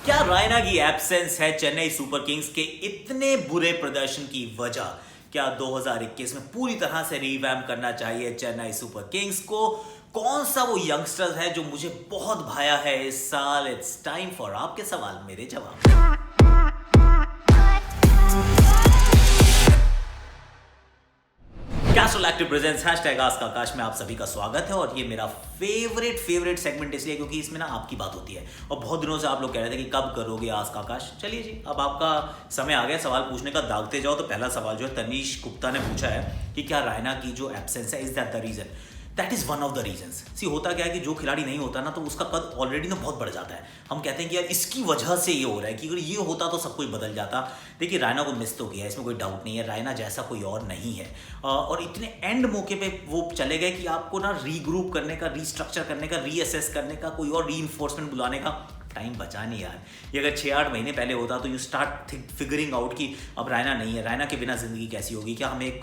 क्या रायना की एब्सेंस है चेन्नई सुपर किंग्स के इतने बुरे प्रदर्शन की वजह? क्या 2021 में पूरी तरह से रिवैम्प करना चाहिए चेन्नई सुपर किंग्स को? कौन सा वो यंगस्टर है जो मुझे बहुत भाया है इस साल? इट्स टाइम फॉर आपके सवाल मेरे जवाब। Castrol active presents hashtag ask Aakash में आप सभी का स्वागत है। और ये मेरा फेवरेट सेगमेंट इसलिए क्योंकि इसमें ना आपकी बात होती है और बहुत दिनों से आप लोग कह रहे थे कि कब करोगे आस्क आकाश। चलिए जी, अब आपका समय आ गया सवाल पूछने का। दागते जाओ। तो पहला सवाल जो है तनीश गुप्ता ने पूछा है कि क्या रायना की जो एब्सेंस है, is that the reason? That is one of the reasons. सी होता क्या है कि जो खिलाड़ी नहीं होता ना तो उसका कद ऑलरेडी ना बहुत बढ़ जाता है। हम कहते हैं कि यार इसकी वजह से ये हो रहा है, कि अगर ये होता तो सब कुछ बदल जाता। देखिए रायना को मिस तो किया, इसमें कोई डाउट नहीं है। रायना जैसा कोई और नहीं है। और इतने एंड मौके पे वो चले गए कि आपको ना रीग्रुप करने का, रीस्ट्रक्चर करने का, रीअसेस करने का, कोई और रीइंफोर्समेंट बुलाने का टाइम बचा नहीं यार। ये अगर 6-8 महीने पहले होता तो यू स्टार्ट फिगरिंग आउट कि अब रायना नहीं है, रायना के बिना ज़िंदगी कैसी होगी, क्या हम एक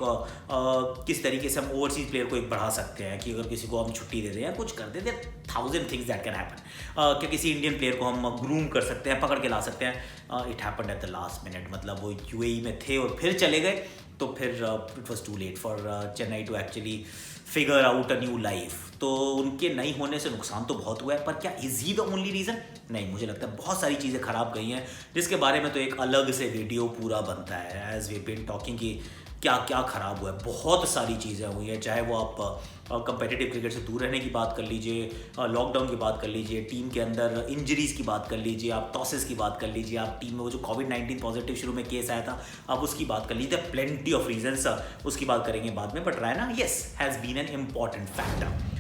किस तरीके से हम ओवरसीज प्लेयर को एक बढ़ा सकते हैं, कि अगर किसी को हम छुट्टी दे दें या कुछ कर दें, 1000 थिंग्स दैट कैन हैपन। क्या किसी इंडियन प्लेयर को हम ग्रूम कर सकते हैं, पकड़ के ला सकते हैं? It happened at the last minute. मतलब वो यूएई में थे और फिर चले गए, तो फिर it was too late for Chennai to actually figure out a new life. तो उनके नहीं होने से नुकसान तो बहुत हुआ है, पर क्या is he the only reason? नहीं, मुझे लगता है बहुत सारी चीज़ें खराब गई हैं, जिसके बारे में तो एक अलग से वीडियो पूरा बनता है। एज वी बीन टॉकिंग कि क्या क्या खराब हुआ है। बहुत सारी चीज़ें हुई हैं, चाहे वो आप कंपेटिटिव क्रिकेट से दूर रहने की बात कर लीजिए, लॉकडाउन की बात कर लीजिए, टीम के अंदर इंजरीज़ की बात कर लीजिए, आप टॉसेस की बात कर लीजिए, आप टीम में वो जो कोविड-19 पॉजिटिव शुरू में केस आया था, आप उसकी बात कर लीजिए। प्लेंटी ऑफ रीजंस, उसकी बात करेंगे बाद में। But Raina yes has been an important factor.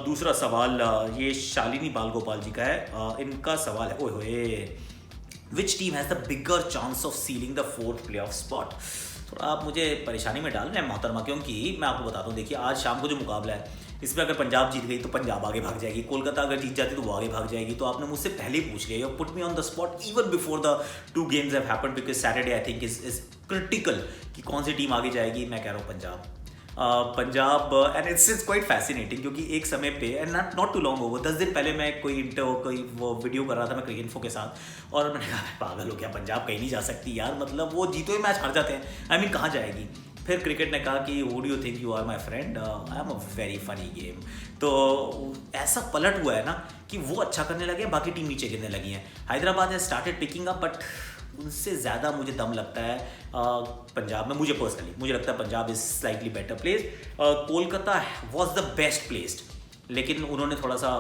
दूसरा सवाल ये शालिनी बालगोपाल जी का है। इनका सवाल है, ओए होए, which team has the bigger chance of ceiling the 4th playoff spot? थोड़ा आप मुझे परेशानी में डाल रहे हैं मोहतरमा, क्योंकि मैं आपको बताता हूँ। देखिए आज शाम को जो मुकाबला है, इसमें अगर पंजाब जीत गई तो पंजाब आगे भाग जाएगी, कोलकाता अगर जीत जाती तो वो आगे भाग जाएगी। तो आपने मुझसे पहले ही पूछ लिया, you put me on the spot even before the 2 games have happened, because Saturday I think is critical कि कौन सी टीम आगे जाएगी। मैं कह रहा हूँ Punjab. Punjab. And it's quite fascinating, क्योंकि एक समय पे and not too long over, 10 दिन पहले मैं कोई वो वीडियो कर रहा था मैं क्रिकेट इन्फो के साथ, और मैंने कहा पागल हो गया, पंजाब कहीं नहीं जा सकती यार। मतलब वो जीतो ही मैच हार जाते हैं, आई मीन कहाँ जाएगी। फिर क्रिकेट ने कहा कि would you think you are my friend, I am a very funny game. तो ऐसा पलट हुआ है ना कि वो अच्छा करने लगे, बाकी टीम नीचे गिरने लगी है। Hyderabad has started picking up, but उनसे ज़्यादा मुझे दम लगता है पंजाब में। मुझे पर्सनली मुझे लगता है Punjab is slightly better place. Kolkata was the best placed, लेकिन उन्होंने थोड़ा सा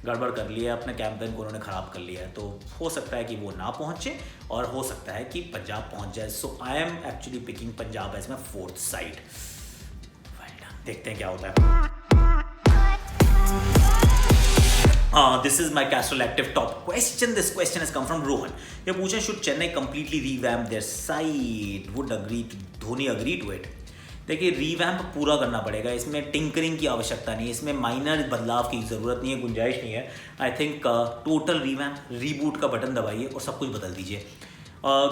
गड़बड़ कर लिया है, अपने कैंपेन को उन्होंने ख़राब कर लिया है। तो हो सकता है कि वो ना पहुँचे और हो सकता है कि पंजाब पहुँच जाए। So I am actually picking Punjab as my 4th side. देखते हैं क्या होता है। This is my Castrol Active top question. This question has come from Rohan. ये पूछे, should Chennai completely revamp their side? Would Dhoni agree to it? देखिए revamp पूरा करना पड़ेगा, इसमें टिंकरिंग की आवश्यकता नहीं है, इसमें माइनर बदलाव की ज़रूरत नहीं है, गुंजाइश नहीं है। I think total revamp, reboot का बटन दबाइए और सब कुछ बदल दीजिए।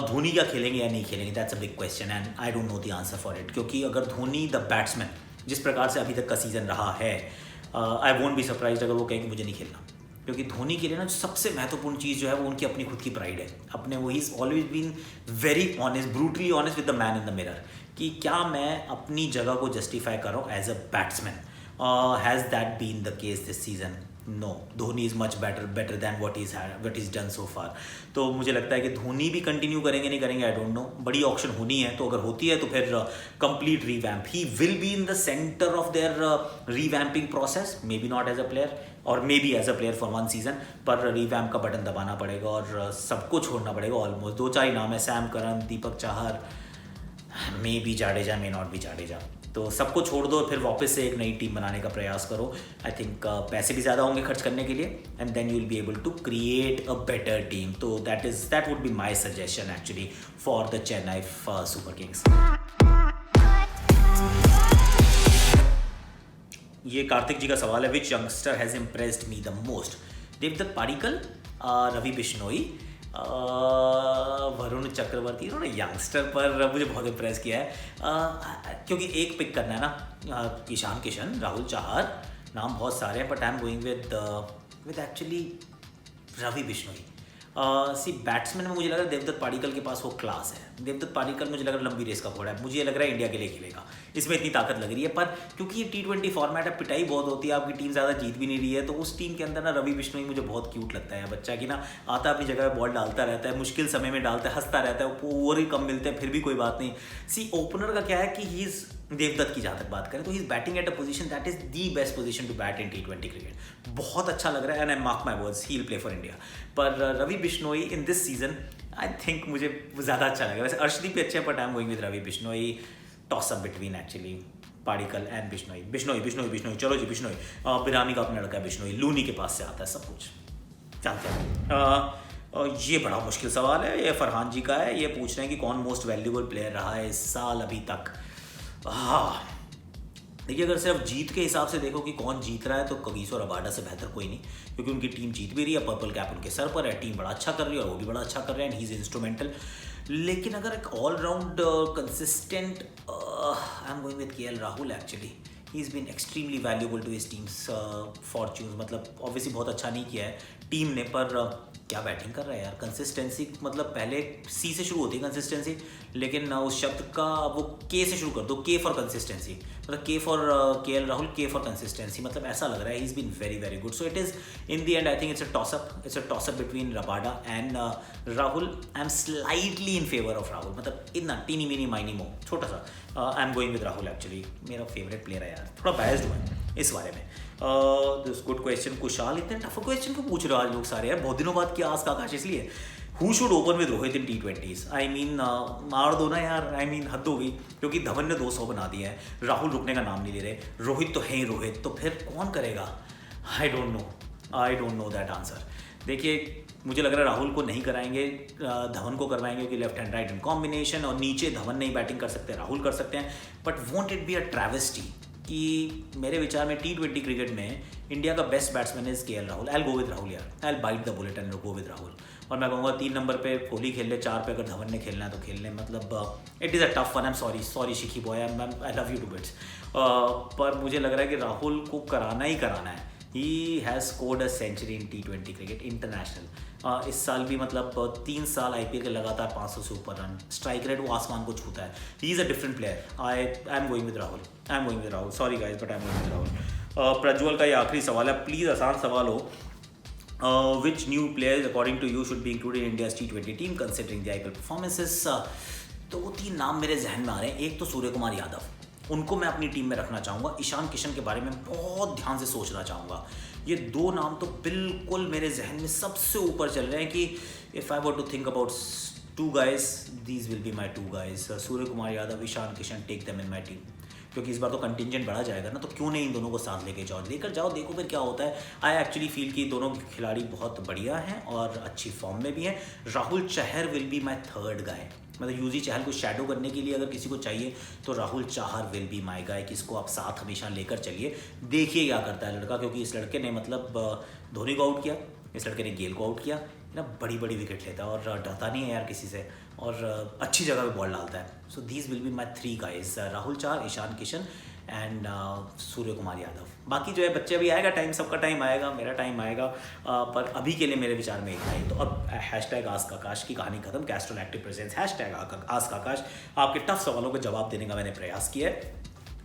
धोनी क्या खेलेंगे या नहीं खेलेंगे, that's a big question and I don't know the answer for it. क्योंकि अगर धोनी द बैट्समैन जिस प्रकार से अभी तक का सीज़न रहा है, आई वोंट बी सरप्राइज अगर वो कहें कि मुझे नहीं खेलना। क्योंकि धोनी के लिए ना सबसे महत्वपूर्ण चीज़ जो है वो उनकी अपनी खुद की प्राइड है। अपने वो ही always been very honest, brutally honest with the man in the mirror, कि क्या मैं अपनी जगह को जस्टिफाई कर रहा हूँ as a batsman. Has that been the case this season? No, Dhoni is much better than what is done so far. तो मुझे लगता है कि धोनी भी कंटिन्यू करेंगे नहीं करेंगे, आई डोंट नो। बड़ी ऑप्शन होनी है, तो अगर होती है तो फिर complete revamp. He will be in the centre of their revamping process, maybe not as a player और maybe as a player for 1 season, पर रिवैम्प का बटन दबाना पड़ेगा और सबको छोड़ना पड़ेगा। ऑलमोस्ट 2-4 ही नाम है, Sam Curran, Deepak Chahar, may be Jadeja, may not be Jadeja. तो सबको छोड़ दो, फिर वापस से एक नई टीम बनाने का प्रयास करो। आई थिंक पैसे भी ज़्यादा होंगे खर्च करने के लिए, and then you will be able to create a better team. तो that would be my suggestion actually for the Chennai Super Kings. ये कार्तिक जी का सवाल है, which youngster has impressed me the most? Devdutt Padikkal, Ravi Bishnoi, Varun Chakravarthy. इन्होंने यंगस्टर पर मुझे बहुत इम्प्रेस किया है। क्योंकि एक पिक करना है ना, ईशान किशन, राहुल चाहर, नाम बहुत सारे हैं, but I am going with actually Ravi Bishnoi. See batsman में मुझे लग रहा है देवदत्त पाडिक्कल के पास वो क्लास है। देवदत्त पाडिक्कल मुझे लग रहा है लंबी रेस का घोड़ा है, मुझे लग रहा है इंडिया के लिए खेलेगा, इसमें इतनी ताकत लग रही है। पर क्योंकि ये T20 फॉर्मेट है, पिटाई बहुत होती है, आपकी टीम ज़्यादा जीत भी नहीं रही है, तो उस टीम के अंदर ना रवि बिश्नोई मुझे बहुत क्यूट लगता है। बच्चा कि ना आता है अपनी जगह पे बॉल डालता रहता है, मुश्किल समय में डालता है, हंसता रहता है, ओवर ही कम मिलते हैं फिर भी कोई बात नहीं। सी ओपनर का क्या है कि ही इज़ देवदत्त की जहाँ तक बात करें तो he is batting at a position that is the best position to bat in T20 cricket. बहुत अच्छा लग रहा है and I mark my words he will play for India. पर Ravi Bishnoi in this season I think मुझे ज़्यादा अच्छा लगा। वैसे अर्शदीप भी अच्छे हैं, but I am going with Ravi Bishnoi. Toss up between actually Padikkal and Bishnoi. Bishnoi चलो जी बिश्नोई। बिरामी का अपना लड़का है बिश्नोई, लूनी के पास से आता है सब कुछ। चलते हैं। ये बड़ा मुश्किल सवाल है, ये फरहान जी का है। ये पूछ रहे हैं कि कौन मोस्ट वैल्यूएबल प्लेयर रहा है इस साल अभी तक। देखिए अगर सिर्फ जीत के हिसाब से देखो कि कौन जीत रहा है तो कगिसो रबाडा से बेहतर कोई नहीं, क्योंकि उनकी टीम जीत भी रही है, पर्पल कैप उनके सर पर है, टीम बड़ा अच्छा कर रही है और वो भी बड़ा अच्छा कर रहे हैं एंड ही इज इंस्ट्रूमेंटल। लेकिन अगर एक allround consistent I am going with KL Rahul actually. He is been extremely valuable to his teams fortunes. मतलब ऑब्वियसली बहुत अच्छा नहीं किया है टीम ने, पर क्या बैटिंग कर रहा है यार। कंसिस्टेंसी मतलब पहले C से शुरू होती है कंसिस्टेंसी, लेकिन उस शब्द का वो K से शुरू कर दो, K फॉर कंसिस्टेंसी। मतलब K for KL Rahul, K for consistency. मतलब ऐसा लग रहा है he is been very very good. So it is in the end I think it's a toss up between Rabada and Rahul. I am slightly in favour of Rahul, मतलब इतना teeny meeny miney mo छोटा सा। I am going with Rahul actually, मेरा favourite player है यार। थोड़ा biased हुआ है इस बारे में। This good question Kushal. इतने टफ क्वेश्चन क्यों पूछ रहे हो आज लोग सारे यार, बहुत दिनों बाद किया आज का आकाश इसलिए। Who should open with Rohit in T20s? I mean मार दो ना यार, आई मीन हद हो गई, क्योंकि धवन ने 200 बना दिया है, राहुल रुकने का नाम नहीं ले रहे, रोहित तो है ही रोहित, तो फिर कौन करेगा? आई डोंट नो दैट आंसर। देखिए मुझे लग रहा है राहुल को नहीं कराएंगे, धवन को करवाएंगे, क्योंकि left hand right hand combination, और नीचे धवन नहीं बैटिंग कर सकते, राहुल कर सकते हैं। But won't it be a travesty कि मेरे विचार में T20 क्रिकेट में इंडिया का best batsman is KL Rahul. I will go with Rahul यार, I will bite the bullet and go with Rahul. और मैं कहूँगा 3 नंबर पे कोहली खेल ले, 4 पे अगर धवन ने खेलना है तो खेल ले। मतलब it is a tough one. I am sorry शिखी boy, I love you to bits. पर मुझे लग रहा है कि राहुल को कराना ही कराना है। He has scored a century in T20 cricket international. इस साल भी मतलब 3 साल IPL के लगातार 500 से ऊपर रन, स्ट्राइक रेट वो आसमान को छूता है। He is a different player. I am going with Rahul. Sorry guys but I am going with Rahul. Prajwal का ये आखिरी सवाल है, प्लीज़ आसान सवाल हो। Which new players according to you should be included in India's T20 team considering the IPL performances? 2-3 नाम मेरे जहन में आ रहे हैं। एक तो सूर्य कुमार यादव, उनको मैं अपनी टीम में रखना चाहूँगा। ईशान किशन के बारे में बहुत ध्यान से सोचना चाहूँगा। ये 2 नाम तो बिल्कुल मेरे जहन में सबसे ऊपर चल रहे हैं कि if I were to think about 2 guys, these will be my 2 guys. Surya Kumar Yadav, Ishan Kishan, take them in my team. क्योंकि इस बार तो कंटिंजेंट बढ़ा जाएगा ना, तो क्यों नहीं इन दोनों को साथ लेकर जाओ, देखो फिर क्या होता है। आई एक्चुअली फील कि दोनों खिलाड़ी बहुत बढ़िया हैं और अच्छी फॉर्म में भी हैं। Rahul Chahar will be my 3rd गाय। मतलब यूजी चहल को शैडो करने के लिए अगर किसी को चाहिए तो Rahul Chahar will be my guy, कि इसको आप साथ हमेशा लेकर चलिए, देखिए क्या करता है लड़का। क्योंकि इस लड़के ने मतलब धोनी को आउट किया, इस लड़के ने गेल को आउट किया ना, बड़ी बड़ी विकेट लेता है और डरता नहीं है यार किसी से, और अच्छी जगह पे बॉल डालता है। So these will be my 3 guys, Rahul Chahar, Ishan Kishan and Surya Kumar Yadav. बाकी जो है बच्चे अभी आएगा टाइम, सबका टाइम आएगा, मेरा टाइम आएगा। पर अभी के लिए मेरे विचार में इतना ही। तो अब #AskAkash की कहानी खत्म। Castrol active presence #AskAkash। आपके टफ सवालों का जवाब देने का मैंने प्रयास किया है।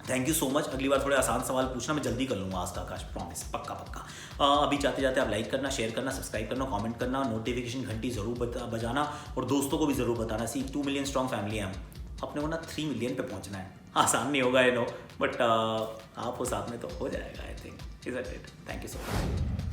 Thank you so much. अगली बार थोड़े आसान सवाल पूछना, मैं जल्दी कर लूँगा आस्क आकाश, प्रॉमिस, पक्का। अभी जाते जाते आप लाइक करना, शेयर करना, सब्सक्राइब करना, कमेंट करना, नोटिफिकेशन घंटी ज़रूर बजाना, और दोस्तों को भी ज़रूर बताना। 2 मिलियन स्ट्रॉन्ग फैमिली है हम, अपने को ना 3 मिलियन पे पहुंचना है। आसान नहीं होगा, बट आप हो साथ में तो हो जाएगा। I think is it. Thank you so much.